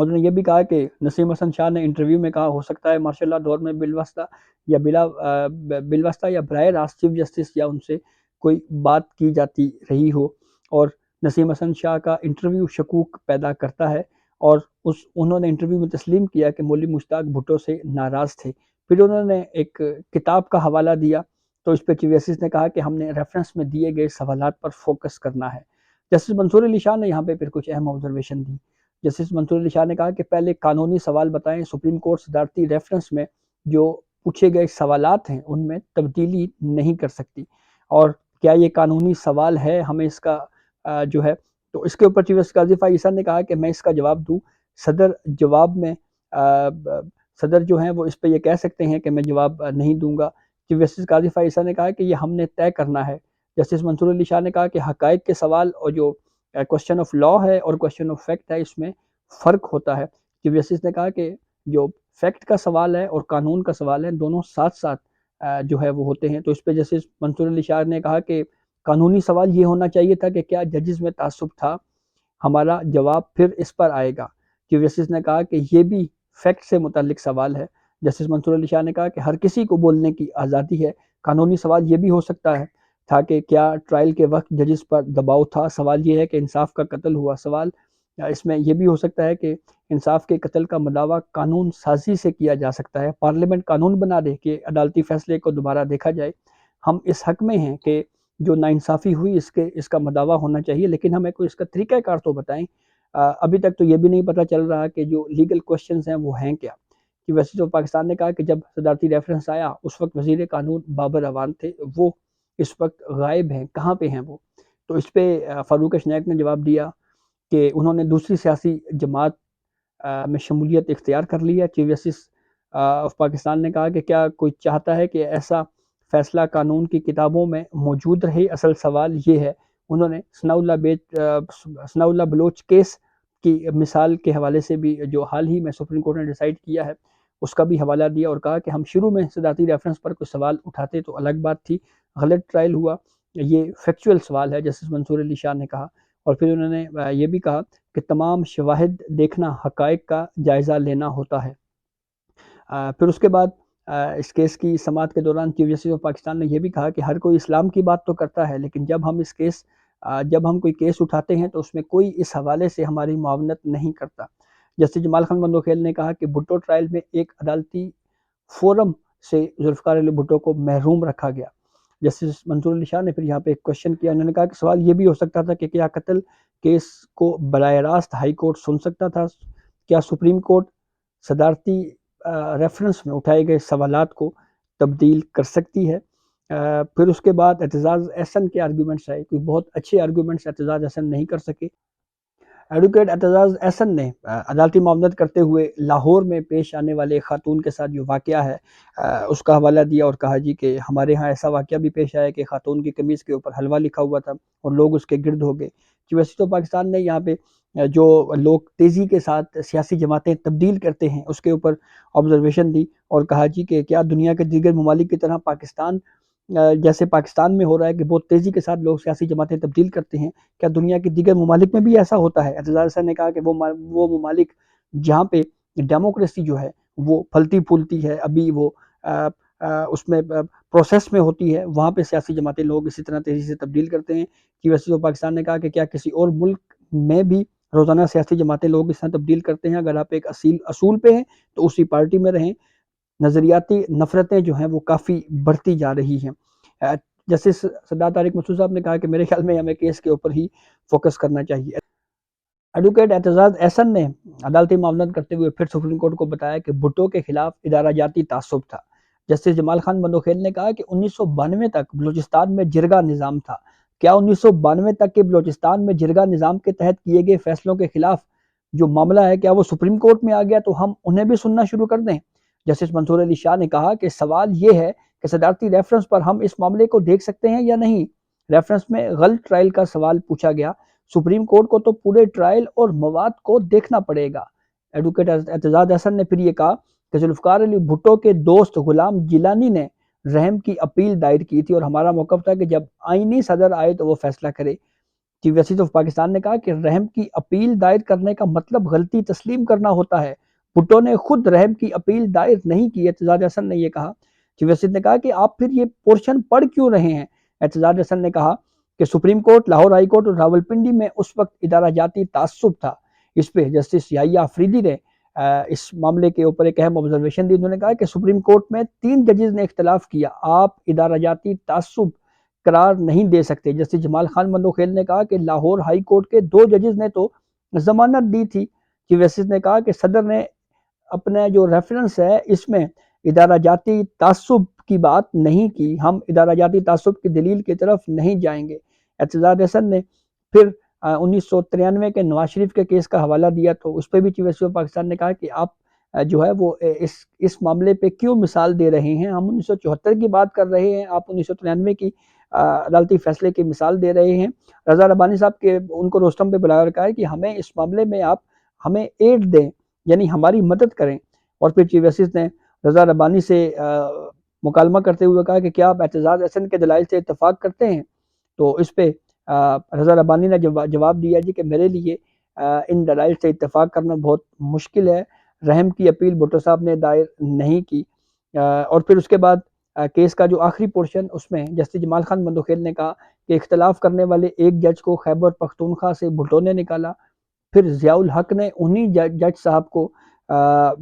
انہوں نے یہ بھی کہا کہ نسیم حسن شاہ نے انٹرویو میں کہا ہو سکتا ہے مارشل لا دور میں بالواسطہ یا براہ راست چیف جسٹس یا ان سے کوئی بات کی جاتی رہی ہو، اور نسیم حسن شاہ کا انٹرویو شکوک پیدا کرتا ہے، اور انہوں نے انٹرویو میں تسلیم کیا کہ مولوی مشتاق بھٹو سے ناراض تھے۔ پھر انہوں نے ایک کتاب کا حوالہ دیا، تو اس پہ چیف جسٹس نے کہا کہ ہم نے ریفرنس میں دیے گئے سوالات پر فوکس کرنا ہے۔ جسٹس منصور علی شاہ نے یہاں پہ پھر کچھ اہم آبزرویشن دی۔ جسٹس منصور علی شاہ نے کہا کہ پہلے قانونی سوال بتائیں، سپریم کورٹ صدارتی ریفرنس میں جو پوچھے گئے سوالات ہیں ان میں تبدیلی نہیں کر سکتی، اور کیا یہ قانونی سوال ہے، ہمیں اس کا جو ہے، تو اس کے اوپر چیف جسٹس قاضی فائز عیسیٰ نے کہا کہ میں اس کا جواب دوں، صدر جواب میں صدر جو ہیں وہ اس پہ یہ کہہ سکتے ہیں کہ میں جواب نہیں دوں گا۔ چیف جسٹس قاضی فائز عیسیٰ نے کہا کہ یہ ہم نے طے کرنا ہے۔ جسٹس منصور علی شاہ نے کہا کہ حقائق کے سوال اور جو کوشچن آف لا ہے اور کوشچن آف فیکٹ ہے، اس میں فرق ہوتا ہے۔ چیف جسٹس نے کہا کہ جو فیکٹ کا سوال ہے اور قانون کا سوال ہے، دونوں ساتھ ساتھ جو ہے وہ ہوتے ہیں۔ تو اس پہ جسٹس منصور علی شاہ نے کہا کہ قانونی سوال یہ ہونا چاہیے تھا کہ کیا ججز میں تعصب تھا، ہمارا جواب پھر اس پر آئے گا۔ چیف جسٹس نے کہا کہ یہ بھی فیکٹ سے متعلق سوال ہے۔ جسٹس منصور علی شاہ نے کہا کہ ہر کسی کو بولنے کی آزادی ہے، قانونی سوال یہ بھی ہو سکتا ہے تھا کہ کیا ٹرائل کے وقت ججز پر دباؤ تھا، سوال یہ ہے کہ انصاف کا قتل ہوا، سوال اس میں یہ بھی ہو سکتا ہے کہ انصاف کے قتل کا مداوع قانون سازی سے کیا جا سکتا ہے، پارلیمنٹ قانون بنا دے کہ عدالتی فیصلے کو دوبارہ دیکھا جائے، ہم اس حق میں ہیں کہ جو ناانصافی ہوئی اس کا مداوع ہونا چاہیے، لیکن ہمیں کوئی اس کا طریقہ کار تو بتائیں۔ ابھی تک تو یہ بھی نہیں پتہ چل رہا کہ جو لیگل کوشچنز ہیں وہ ہیں کیا۔ کہ ویسے تو پاکستان نے کہا کہ جب صدارتی ریفرنس آیا اس وقت وزیر قانون بابر اعوان تھے، وہ اس وقت غائب ہیں، کہاں پہ ہیں وہ؟ تو اس پہ فاروق اشنیک نے جواب دیا کہ انہوں نے دوسری سیاسی جماعت میں شمولیت اختیار کر لی ہے۔ چیف جسٹس آف پاکستان نے کہا کہ کیا کوئی چاہتا ہے کہ ایسا فیصلہ قانون کی کتابوں میں موجود رہے؟ اصل سوال یہ ہے۔ انہوں نے ثناء اللہ بلوچ کیس کی مثال کے حوالے سے بھی، جو حال ہی میں سپریم کورٹ نے ڈیسائیڈ کیا ہے، اس کا بھی حوالہ دیا اور کہا کہ ہم شروع میں صدارتی ریفرنس پر کوئی سوال اٹھاتے تو الگ بات تھی، غلط ٹرائل ہوا، یہ فیکچول سوال ہے، جسٹس منصور علی شاہ نے کہا۔ اور پھر انہوں نے یہ بھی کہا کہ تمام شواہد دیکھنا حقائق کا جائزہ لینا ہوتا ہے۔ پھر اس کے بعد اس کیس کی سماعت کے دوران چیف جسٹس آف پاکستان نے یہ بھی کہا کہ ہر کوئی اسلام کی بات تو کرتا ہے، لیکن جب ہم کوئی کیس اٹھاتے ہیں تو اس میں کوئی اس حوالے سے ہماری معاونت نہیں کرتا۔ جسٹس جمال خان بندوخیل نے کہا کہ بھٹو ٹرائل میں ایک عدالتی فورم سے ذوالفقار علی بھٹو کو محروم رکھا گیا۔ جسٹس منصور علی شاہ نے پھر یہاں پہ ایک کوشچن کیا، انہوں نے کہا کہ سوال یہ بھی ہو سکتا تھا کہ کیا قتل کیس کو براہ راست ہائی کورٹ سن سکتا تھا، کیا سپریم کورٹ صدارتی ریفرنس میں اٹھائے گئے سوالات کو تبدیل کر سکتی ہے۔ پھر اس کے بعد اعتزاز احسن کے آرگیومنٹس آئے، کوئی بہت اچھے آرگیومنٹس اعتزاز احسن نہیں کر سکے۔ ایڈوکیٹ اعتزاز احسن نے عدالتی معاونت کرتے ہوئے لاہور میں پیش آنے والے خاتون کے ساتھ جو واقعہ ہے اس کا حوالہ دیا اور کہا جی کہ ہمارے ہاں ایسا واقعہ بھی پیش آیا کہ خاتون کی قمیض کے اوپر حلوہ لکھا ہوا تھا اور لوگ اس کے گرد ہو گئے۔ ویسے تو پاکستان نے یہاں پہ جو لوگ تیزی کے ساتھ سیاسی جماعتیں تبدیل کرتے ہیں اس کے اوپر آبزرویشن دی اور کہا جی کہ کیا دنیا کے دیگر ممالک کی طرح جیسے پاکستان میں ہو رہا ہے کہ بہت تیزی کے ساتھ لوگ سیاسی جماعتیں تبدیل کرتے ہیں، کیا دنیا کے دیگر ممالک میں بھی ایسا ہوتا ہے؟ اعتزاز احسن نے کہا کہ وہ ممالک جہاں پہ ڈیموکریسی جو ہے وہ پھلتی پھولتی ہے، ابھی وہ اس میں پروسیس میں ہوتی ہے، وہاں پہ سیاسی جماعتیں لوگ اسی طرح تیزی سے تبدیل کرتے ہیں۔ کہ ویسے تو پاکستان نے کہا کہ کیا کسی اور ملک میں بھی روزانہ سیاسی جماعتیں لوگ اس طرح تبدیل کرتے ہیں؟ اگر آپ ایک اصول پہ ہیں تو اسی پارٹی میں رہیں۔ نظریاتی نفرتیں جو ہیں وہ کافی بڑھتی جا رہی ہیں۔ جسٹس سردار طارق مسعود صاحب نے کہا کہ میرے خیال میں ہمیں کیس کے اوپر ہی فوکس کرنا چاہیے۔ ایڈوکیٹ اعتزاز احسن نے عدالتی معاونت کرتے ہوئے پھر سپریم کورٹ کو بتایا کہ بھٹو کے خلاف ادارہ جاتی تعصب تھا۔ جسٹس جمال خان بندوخیل نے کہا کہ 1992 تک بلوچستان میں جرگہ نظام تھا، کیا 1992 تک کے بلوچستان میں جرگہ نظام کے تحت کیے گئے فیصلوں کے خلاف جو معاملہ ہے کیا وہ سپریم کورٹ میں آ گیا تو ہم انہیں بھی سننا شروع کر دیں؟ جسٹس منصور علی شاہ نے کہا کہ سوال یہ ہے کہ صدارتی ریفرنس پر ہم اس معاملے کو دیکھ سکتے ہیں یا نہیں۔ ریفرنس میں غلط ٹرائل کا سوال پوچھا گیا، سپریم کورٹ کو تو پورے ٹرائل اور مواد کو دیکھنا پڑے گا۔ ایڈوکیٹ اعتزاز احسن نے پھر یہ کہا کہ ذوالفقار علی بھٹو کے دوست غلام جیلانی نے رحم کی اپیل دائر کی تھی اور ہمارا موقف تھا کہ جب آئینی صدر آئے تو وہ فیصلہ کرے۔ چیف جسٹس آف پاکستان نے کہا کہ رحم کی اپیل دائر کرنے کا مطلب غلطی تسلیم کرنا ہوتا ہے۔ بھٹو نے خود رحم کی اپیل دائر نہیں کی۔ اعتزاز احسن نے یہ کہا۔ چیف جسٹس نے کہا کہ آپ پھر یہ پورشن پڑھ کیوں رہے ہیں؟ اعتزاز احسن نے کہا کہ supreme court, Lahore high court اور راولپنڈی میں اس وقت ادارہ جاتی تعصب تھا۔ اس پہ جسٹس یحییٰ آفریدی نے اس معاملے کے اوپر ایک اہم آبزرویشن دی۔ انہوں نے کہا کہ سپریم کورٹ میں 3 ججز نے اختلاف کیا، آپ ادارہ جاتی تعصب قرار نہیں دے سکتے۔ جسٹس جمال خان مندوخیل نے کہا کہ لاہور ہائی کورٹ کے 2 ججز نے تو ضمانت دی تھی۔ چیف جسٹس نے کہا کہ صدر نے اپنا جو ریفرنس ہے اس میں ادارہ جاتی تعصب کی بات نہیں کی، ہم ادارہ جاتی تعصب کی دلیل کی طرف نہیں جائیں گے۔ اعتزاز احسن نے پھر 1993 کے نواز شریف کے کیس کا حوالہ دیا، تو اس پہ بھی چیف جسٹس آف پاکستان نے کہا کہ آپ جو ہے وہ اس معاملے پہ کیوں مثال دے رہے ہیں؟ ہم 1974 کی بات کر رہے ہیں، آپ 1993 کی عدالتی فیصلے کی مثال دے رہے ہیں۔ رضا ربانی صاحب کے ان کو روسٹم پہ بلایا رکھا ہے کہ ہمیں اس معاملے میں آپ ہمیں ایڈ دیں، یعنی ہماری مدد کریں۔ اور پھر چیف جسٹس نے رضا ربانی سے مکالمہ کرتے ہوئے کہا کہ کیا آپ اعتزاز احسن کے دلائل سے اتفاق کرتے ہیں؟ تو اس پہ رضا ربانی نے جواب دیا جی کہ میرے لیے ان دلائل سے اتفاق کرنا بہت مشکل ہے، رحم کی اپیل بھٹو صاحب نے دائر نہیں کی۔ اور پھر اس کے بعد کیس کا جو آخری پورشن، اس میں جسٹس جمال خان مندوخیل نے کہا کہ اختلاف کرنے والے ایک جج کو خیبر پختونخوا سے بھٹو نے نکالا، پھر ضیاء الحق نے انہی جج صاحب کو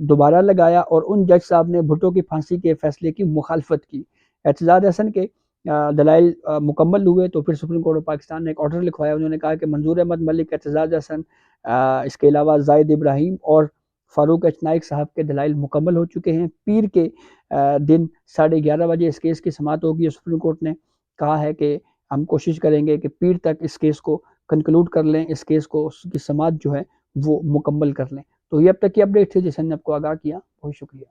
دوبارہ لگایا اور ان جج صاحب نے بھٹو کی پھانسی کے فیصلے کی مخالفت کی۔ اعتزاز احسن کے دلائل مکمل ہوئے تو پھر سپریم کورٹ آف پاکستان نے ایک آرڈر لکھوایا۔ انہوں نے کہا کہ منظور احمد ملک، اعتزاز احسن، اس کے علاوہ زاہد ابراہیم اور فاروق ایچ نائک صاحب کے دلائل مکمل ہو چکے ہیں۔ پیر کے دن 11:30 بجے اس کیس کی سماعت ہوگی۔ سپریم کورٹ نے کہا ہے کہ ہم کوشش کریں گے کہ پیر تک اس کیس کو کنکلوڈ کر لیں، اس کیس کو، اس کی سماعت جو ہے وہ مکمل کر لیں۔ تو یہ اب تک کی اپڈیٹ تھی جس نے آپ کو آگاہ کیا، بہت شکریہ۔